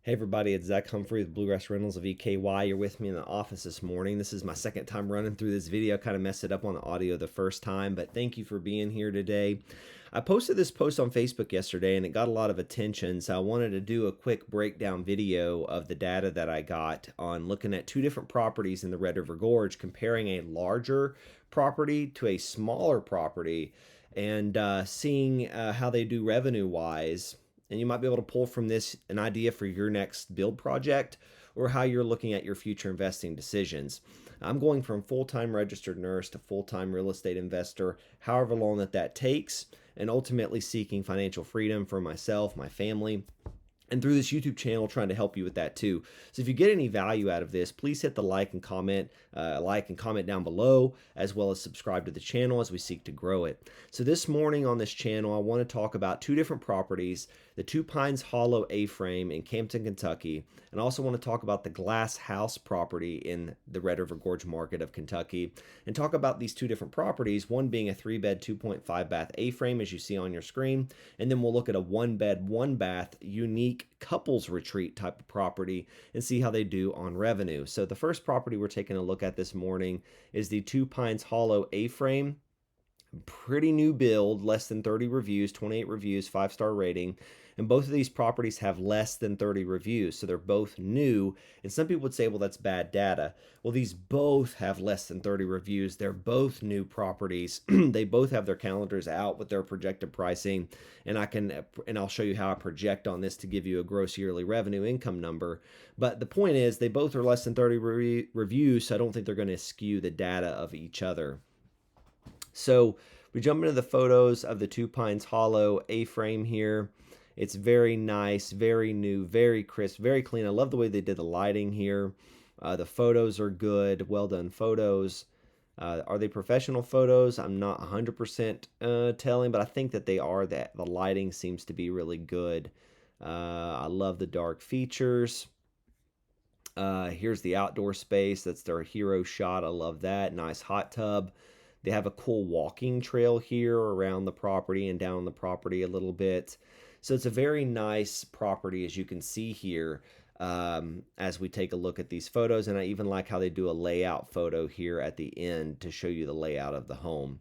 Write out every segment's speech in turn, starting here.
Hey everybody, it's Zach Humphrey with Bluegrass Rentals of EKY. You're with me in the office this morning. This is my second time running through this video. Kind of messed it up on the audio the first time, but thank you for being here today. I posted this post on Facebook yesterday and it got a lot of attention, so I wanted to do a quick breakdown video of the data that I got on looking at two different properties in the Red River Gorge, comparing a larger property to a smaller property and seeing how they do revenue-wise. And you might be able to pull from this an idea for your next build project or how you're looking at your future investing decisions. I'm going from full-time registered nurse to full-time real estate investor, however long that takes, and ultimately seeking financial freedom for myself, my family, and through this YouTube channel, trying to help you with that too. So if you get any value out of this, please hit the like and comment down below, as well as subscribe to the channel as we seek to grow it. So this morning on this channel, I want to talk about two different properties, the Two Pines Hollow A-frame in Campton, Kentucky, and I also want to talk about the Glass House property in the Red River Gorge market of Kentucky, and talk about these two different properties, one being a 3-bed, 2.5-bath A-frame, as you see on your screen, and then we'll look at a 1-bed, 1-bath unique couples retreat type of property and see how they do on revenue. So the first property we're taking a look at this morning is the Two Pines Hollow A-frame. Pretty new build, less than 30 reviews, 28 reviews, 5-star rating. And both of these properties have less than 30 reviews, so they're both new. And some people would say, well, that's bad data. Well, these both have less than 30 reviews. They're both new properties. They both have their calendars out with their projected pricing. And I'll show you how I project on this to give you a gross yearly revenue income number. But the point is, they both are less than 30 reviews, so I don't think they're going to skew the data of each other. So we jump into the photos of the Two Pines Hollow A-frame here. It's very nice, very new, very crisp, very clean. I love the way they did the lighting here. The photos are good, well done photos. Are they professional photos? I'm not 100% telling, but I think that they are. That the lighting seems to be really good. I love the dark features. Here's the outdoor space. That's their hero shot. I love that. Nice hot tub. They have a cool walking trail here around the property and down the property a little bit. So it's a very nice property, as you can see here, as we take a look at these photos. And I even like how they do a layout photo here at the end to show you the layout of the home.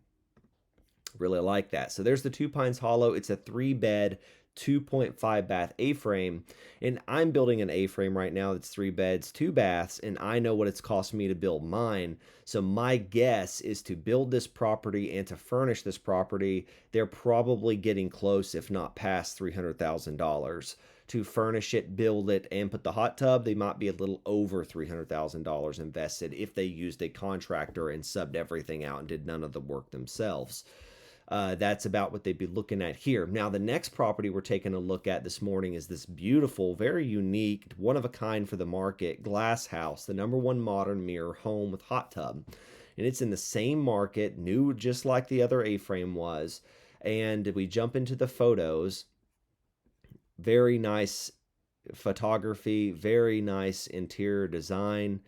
Really like that. So there's the Two Pines Hollow. It's a 3-bed, 2.5-bath A-frame, and I'm building an A-frame right now that's 3 beds, 2 baths, and I know what it's cost me to build mine. So my guess is to build this property and to furnish this property, they're probably getting close, if not past $300,000. To furnish it, build it, and put the hot tub, they might be a little over $300,000 invested if they used a contractor and subbed everything out and did none of the work themselves. That's about what they'd be looking at here. Now, the next property we're taking a look at this morning is this beautiful, very unique, one-of-a-kind for the market, Glass House, the #1 modern mirror home with hot tub. And it's in the same market, new just like the other A-frame was. And we jump into the photos. Very nice photography, very nice interior design,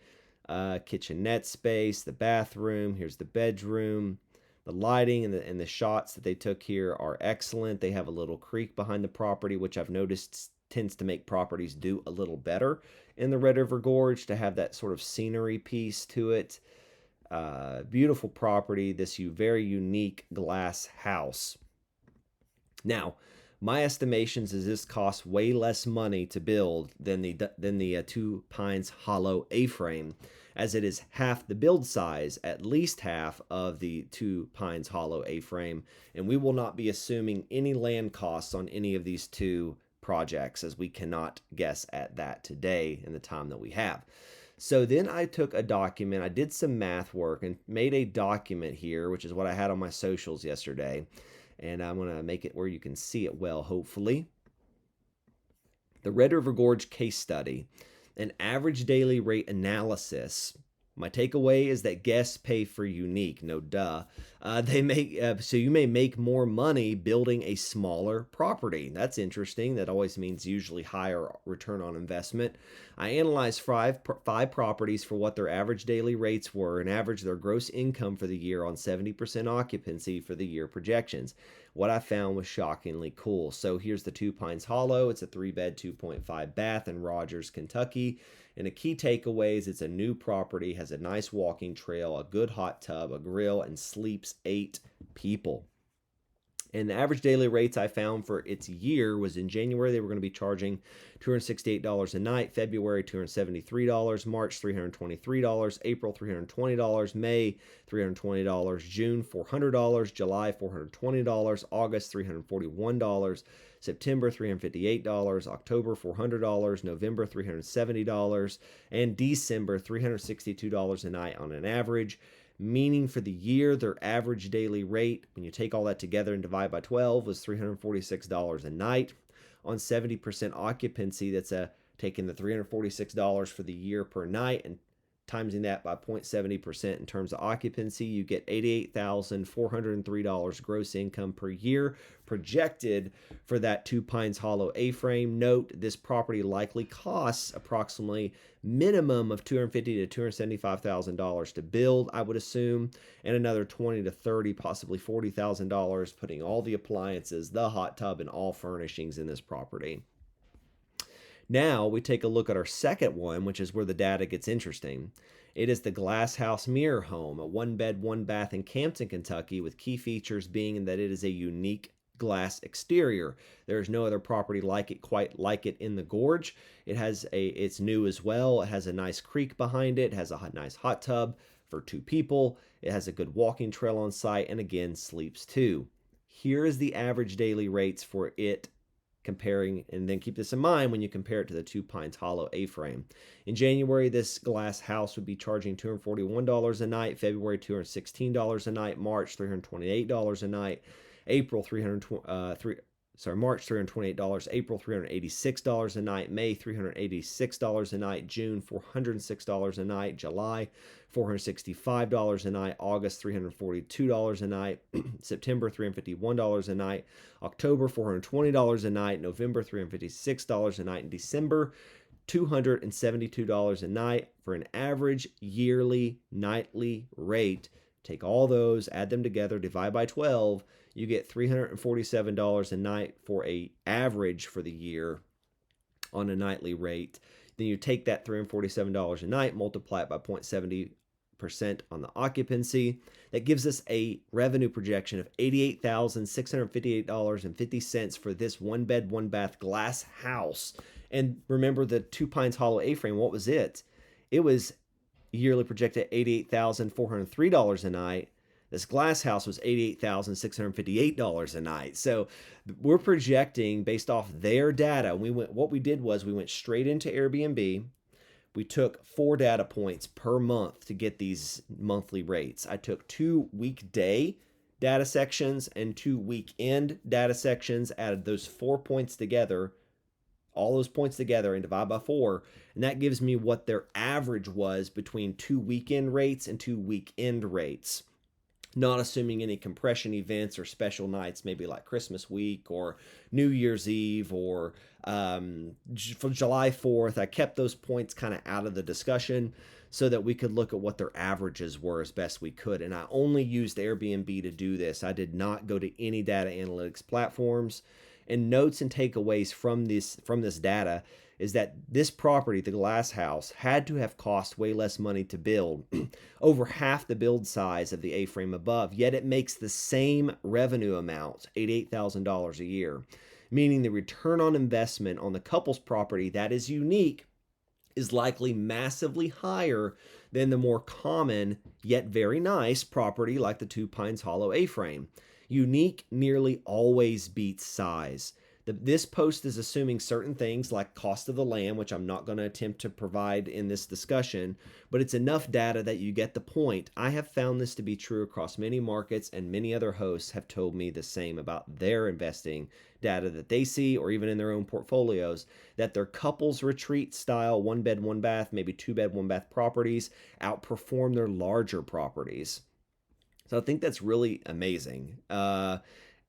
kitchenette space, the bathroom, here's the bedroom. The lighting and the shots that they took here are excellent. They have a little creek behind the property, which I've noticed tends to make properties do a little better in the Red River Gorge, to have that sort of scenery piece to it. Beautiful property, this very unique glass house. Now, my estimations is this costs way less money to build than the Two Pines Hollow A-frame, as it is half the build size, at least half of the Two Pines Hollow A-frame, and we will not be assuming any land costs on any of these two projects, as we cannot guess at that today in the time that we have. So then I took a document, I did some math work and made a document here, which is what I had on my socials yesterday, and I'm going to make it where you can see it well, hopefully. The Red River Gorge case study. An average daily rate analysis. My takeaway is that guests pay for unique, no duh. So you may make more money building a smaller property. That's interesting. That always means usually higher return on investment. I analyzed five properties for what their average daily rates were and averaged their gross income for the year on 70% occupancy for the year projections. what I found was shockingly cool. So here's the Two Pines Hollow. It's a 3-bed, 2.5 bath in Rogers, Kentucky. And a key takeaway is it's a new property, has a nice walking trail, a good hot tub, a grill, and sleeps 8 people. And the average daily rates I found for its year was in January, they were going to be charging $268 a night, February $273, March $323, April $320, May $320, June $400, July $420, August $341, September $358, October $400, November $370, and December $362 a night on an average. Meaning for the year, their average daily rate, when you take all that together and divide by 12, was $346 a night. On 70% occupancy, that's taking the $346 for the year per night and timesing that by 0.70% in terms of occupancy, you get $88,403 gross income per year projected for that Two Pines Hollow A-frame. Note, this property likely costs approximately minimum of $250,000 to $275,000 to build, I would assume, and another $20,000 to $30,000, possibly $40,000 putting all the appliances, the hot tub, and all furnishings in this property. Now we take a look at our second one, which is where the data gets interesting. It is the Glass House Mirror Home, a 1-bed, 1-bath in Campton, Kentucky, with key features being that it is a unique glass exterior. There is no other property like it, quite like it in the gorge. It's new as well. It has a nice creek behind it. It has a nice hot tub for 2 people. It has a good walking trail on site, and again, sleeps 2. Here is the average daily rates for it, comparing, and then keep this in mind when you compare it to the Two Pines Hollow A-frame. In January, this glass house would be charging $241 a night, February $216 a night, March $328 a night, March $328, April $386 a night, May $386 a night, June $406 a night, July $465 a night, August $342 a night, September $351 a night, October $420 a night, November $356 a night, and December $272 a night for an average yearly nightly rate. Take all those, add them together, divide by 12, you get $347 a night for an average for the year on a nightly rate. Then you take that $347 a night, multiply it by 0.70% on the occupancy. That gives us a revenue projection of $88,658.50 for this 1-bed, 1-bath glass house. And remember the Two Pines Hollow A-frame, what was it? It was yearly projected $88,403 a night. This glass house was $88,658 a night. So we're projecting based off their data. What we did was we went straight into Airbnb. We took 4 data points per month to get these monthly rates. I took 2 weekday data sections and 2 weekend data sections, added those 4 points together, all those points together, and divide by 4. And that gives me what their average was between 2 weekend rates and 2 weekend rates. Not assuming any compression events or special nights, maybe like Christmas week or New Year's Eve or for July 4th. I kept those points kind of out of the discussion so that we could look at what their averages were as best we could. And I only used Airbnb to do this. I did not go to any data analytics platforms. And notes and takeaways from this data is that this property, the glass house, had to have cost way less money to build, over half the build size of the A-frame above, yet it makes the same revenue amount, $88,000 a year, meaning the return on investment on the couple's property that is unique is likely massively higher than the more common yet very nice property like the Two Pines Hollow A-frame. Unique nearly always beats size. This post is assuming certain things like cost of the land, which I'm not going to attempt to provide in this discussion, but it's enough data that you get the point. I have found this to be true across many markets, and many other hosts have told me the same about their investing data that they see, or even in their own portfolios, that their couples retreat style 1-bed, 1-bath, maybe 2-bed, 1-bath properties outperform their larger properties. So I think that's really amazing.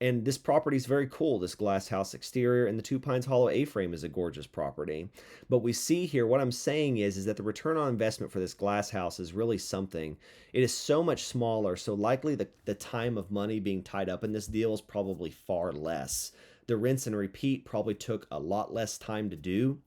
And this property is very cool, this glass house exterior, and the Two Pines Hollow A-frame is a gorgeous property. But we see here, what I'm saying is that the return on investment for this glass house is really something. It is so much smaller, so likely the time of money being tied up in this deal is probably far less. The rinse and repeat probably took a lot less time to do,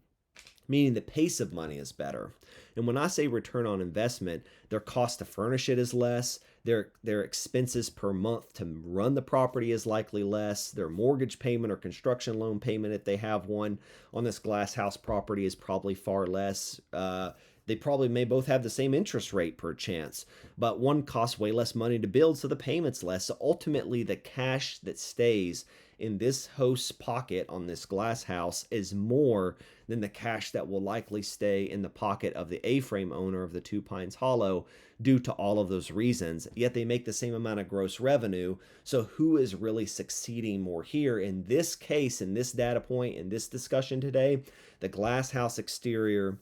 meaning the pace of money is better. And when I say return on investment, their cost to furnish it is less. Their expenses per month to run the property is likely less. Their mortgage payment or construction loan payment, if they have one, on this glass house property is probably far less. They probably may both have the same interest rate per chance, but one costs way less money to build, so the payment's less. So ultimately, the cash that stays in this host's pocket on this glass house is more than the cash that will likely stay in the pocket of the A-frame owner of the Two Pines Hollow due to all of those reasons. Yet they make the same amount of gross revenue. So who is really succeeding more here? In this case, in this data point, in this discussion today, the glass house exterior,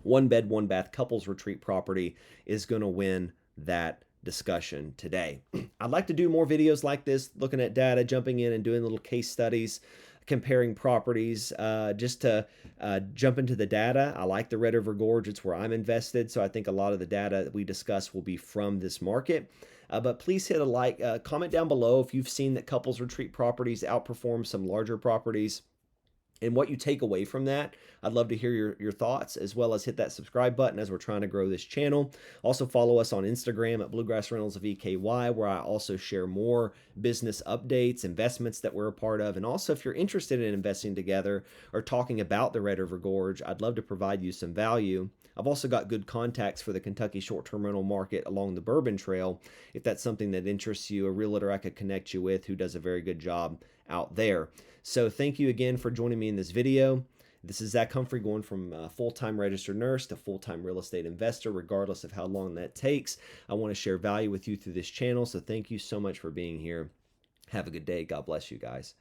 one bed, one bath couples retreat property is going to win that discussion today. I'd like to do more videos like this, looking at data, jumping in and doing little case studies, comparing properties, just to jump into the data. I like the Red River Gorge. It's where I'm invested, so I think a lot of the data that we discuss will be from this market. But please hit a like, comment down below if you've seen that couples retreat properties outperform some larger properties, and what you take away from that. I'd love to hear your thoughts, as well as hit that subscribe button as we're trying to grow this channel. Also follow us on Instagram at Bluegrass Rentals of EKY, where I also share more business updates, investments that we're a part of. And also, if you're interested in investing together or talking about the Red River Gorge, I'd love to provide you some value. I've also got good contacts for the Kentucky short-term rental market along the Bourbon Trail. If that's something that interests you, a realtor I could connect you with who does a very good job out there. So thank you again for joining me in this video. This is Zach Humphrey, going from full-time registered nurse to full-time real estate investor, regardless of how long that takes. I want to share value with you through this channel, so thank you so much for being here. Have a good day. God bless you guys.